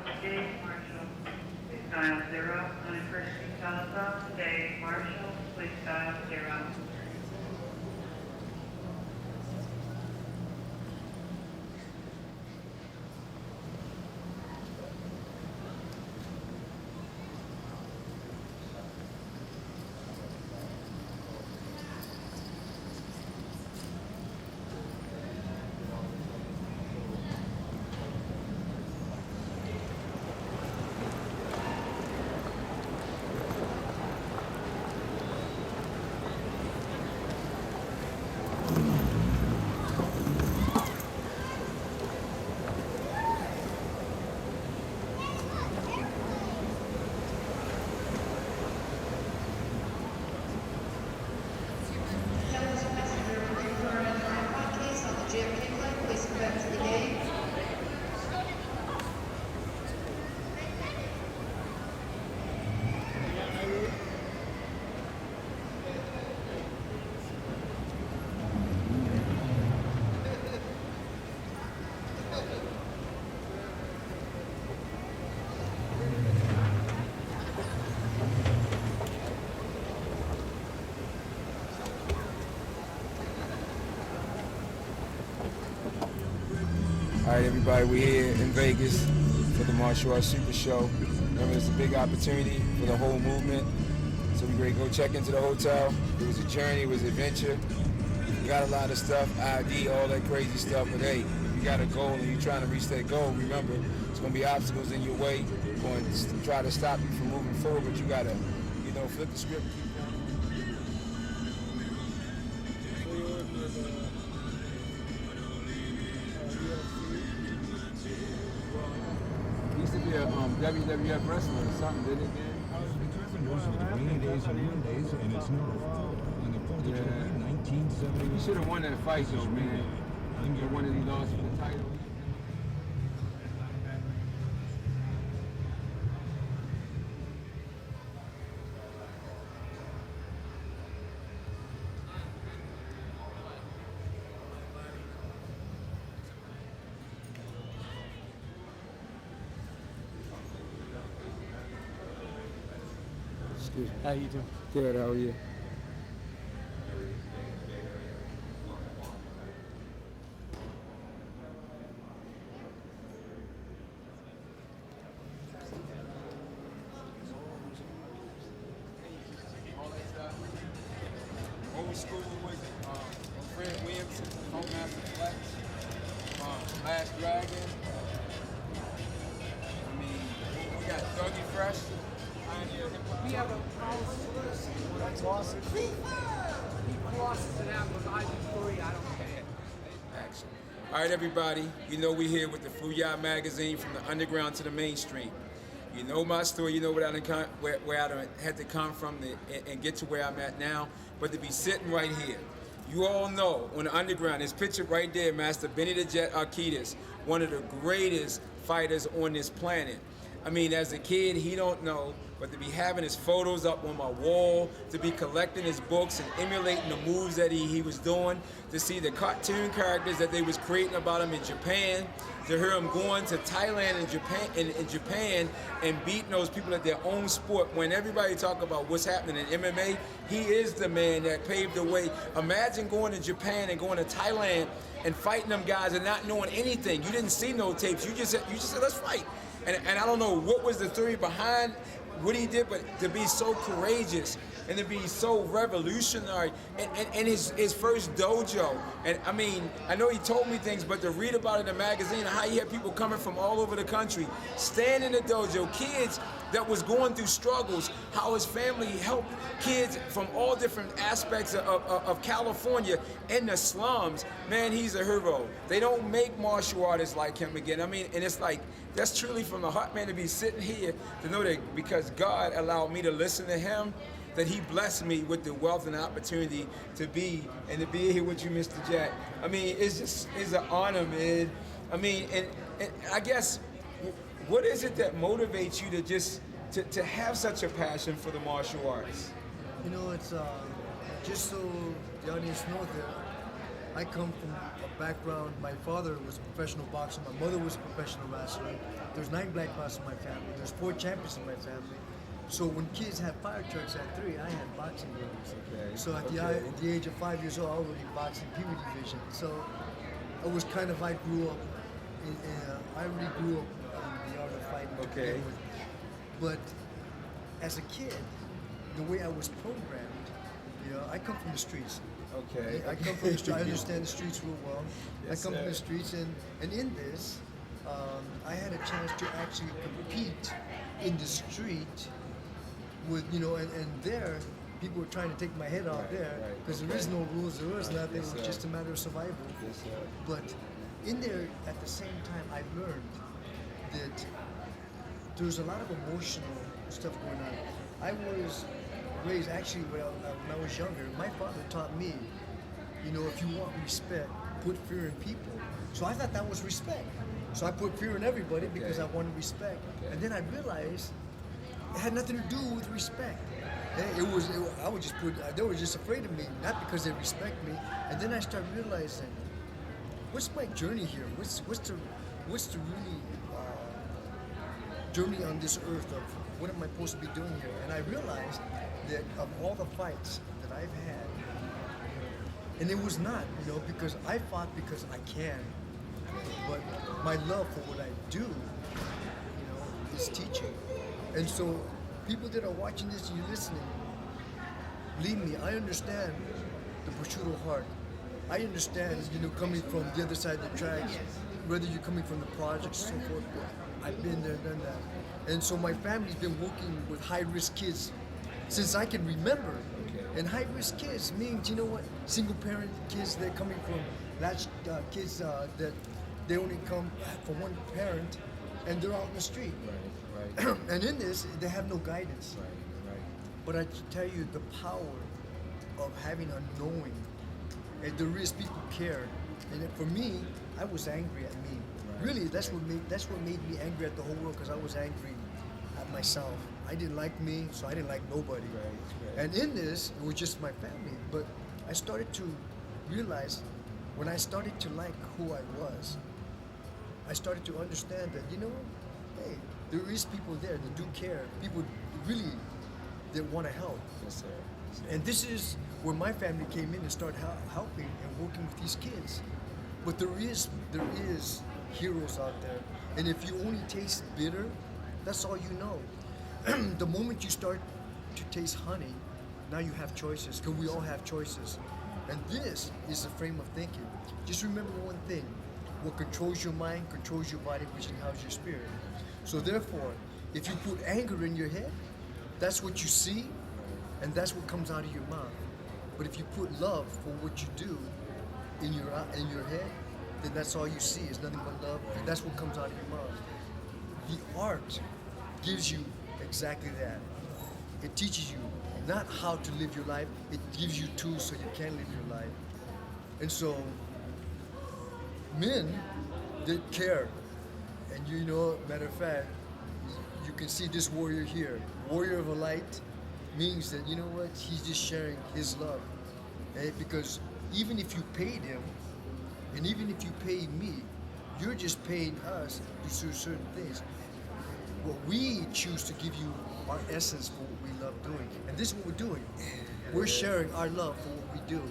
Dave Marshall, please dial 0. On emergency telephone, Dave Marshall, please dial 0. All right, everybody, we're here in Vegas for the Martial Arts Super Show. Remember, it's a big opportunity for the whole movement. So we're ready to go check into the hotel. It was a journey, it was an adventure. We got a lot of stuff, ID, all that crazy stuff. But hey, if you got a goal and you're trying to reach that goal, remember, it's going to be obstacles in your way going to try to stop you from moving forward. But you got to, flip the script and keep going. He used to be a WWF wrestler or something, didn't he, man? Those are the rainy days and Mondays, and it's number 4 on the 4th of July, 1970. He should have won that fight, though, man. The one that he lost for the title. Excuse me. How you doing? Good, how are you? Old school with Fred Williamson, Homemaster Flex, Last Dragon. I mean, we got Dougie Fresh. We have a policy. That's awesome. He crosses it out with ID3, I don't care. Action. All right, everybody. We're here with the Fuyah magazine, from the underground to the mainstream. You know my story. You know where I had to come from and get to where I'm at now. But to be sitting right here, you all know on the underground, it's pictured right there, Master Benny the Jet Arquitez, one of the greatest fighters on this planet. I mean, as a kid, he don't know, but to be having his photos up on my wall, to be collecting his books and emulating the moves that he was doing, to see the cartoon characters that they was creating about him in Japan, to hear him going to Thailand and Japan and beating those people at their own sport. When everybody talk about what's happening in MMA, he is the man that paved the way. Imagine going to Japan and going to Thailand and fighting them guys and not knowing anything. You didn't see no tapes. You just said, let's fight. And I don't know what was the theory behind what he did, but to be so courageous and to be so revolutionary, and his first dojo. And I mean, I know he told me things, but to read about it in a magazine, how he had people coming from all over the country, stand in the dojo, kids that was going through struggles, how his family helped kids from all different aspects of California in the slums. Man, he's a hero. They don't make martial artists like him again. I mean, and it's like, that's truly from the heart, man, to be sitting here, to know that because God allowed me to listen to him, that he blessed me with the wealth and opportunity to be here with you, Mr. Jack. I mean, it's an honor, man. I mean, and I guess, what is it that motivates you to just to have such a passion for the martial arts? It's just so the audience knows that I come from a background. My father was a professional boxer. My mother was a professional wrestler. There's 9 black belts in my family. There's 4 champions in my family. So when kids had fire trucks at 3, I had boxing rings. Okay, So at okay. the age of 5 years old, I was already boxing puberty division. So I was kind of, I grew up, I really grew up in the art of fighting. to Okay. begin with. But as a kid, the way I was programmed, I come from the streets. Okay. I come from the streets. I understand the streets real well. Yes, I come from sir. the streets, and in this, I had a chance to actually compete in the street with, and there, people were trying to take my head off Right, there right, because okay. there is no rules, there is Right, nothing. yes, It was sir. just a matter of survival. Yes, sir. But in there, at the same time, I learned that there's a lot of emotional stuff going on. I was raised, actually, when I was younger, my father taught me, if you want respect, put fear in people. So I thought that was respect. So I put fear in everybody because I Okay. wanted respect. Okay. And then I realized it had nothing to do with respect. I would just they were just afraid of me, not because they respect me. And then I started realizing, what's my journey here? What's the really journey on this earth of what am I supposed to be doing here? And I realized that of all the fights that I've had, and it was not, because I fought because I can, but my love for what I do, is teaching. And so people that are watching this and you're listening, believe me, I understand the prosciutto heart. I understand, coming from the other side of the tracks, whether you're coming from the projects and so forth. I've been there, done that. And so my family's been working with high-risk kids since I can remember. Okay. And high-risk kids means, single-parent kids that are coming from latch kids that they only come from one parent and they're out in the street. Right, right, And in this, they have no guidance. right. But I tell you, the power of having a knowing, and there is people care. And for me, I was angry at me. Right, Really, that's what made me angry at the whole world, because I was angry at myself. I didn't like me, so I didn't like nobody. Right. And in this, it was just my family. But I started to realize, when I started to like who I was, I started to understand that, hey, there is people there that do care. People really that want to help. Yes, sir. And this is where my family came in and started helping and working with these kids. But there is heroes out there. And if you only taste bitter, that's all you know. The moment you start to taste honey, now you have choices, because we all have choices. And this is the frame of thinking. Just remember one thing. What controls your mind controls your body, which empowers your spirit. So therefore, if you put anger in your head, that's what you see, and that's what comes out of your mouth. But if you put love for what you do in your head, then that's all you see is nothing but love, and that's what comes out of your mouth. The art gives you exactly that. It teaches you not how to live your life, it gives you tools so you can live your life. And so, men that care, and matter of fact, you can see this warrior here, warrior of a light, means that, he's just sharing his love. Because even if you paid him, and even if you paid me, you're just paying us to do certain things. What we choose to give you our essence for what we love doing. And this is what we're doing. We're sharing our love for what we do.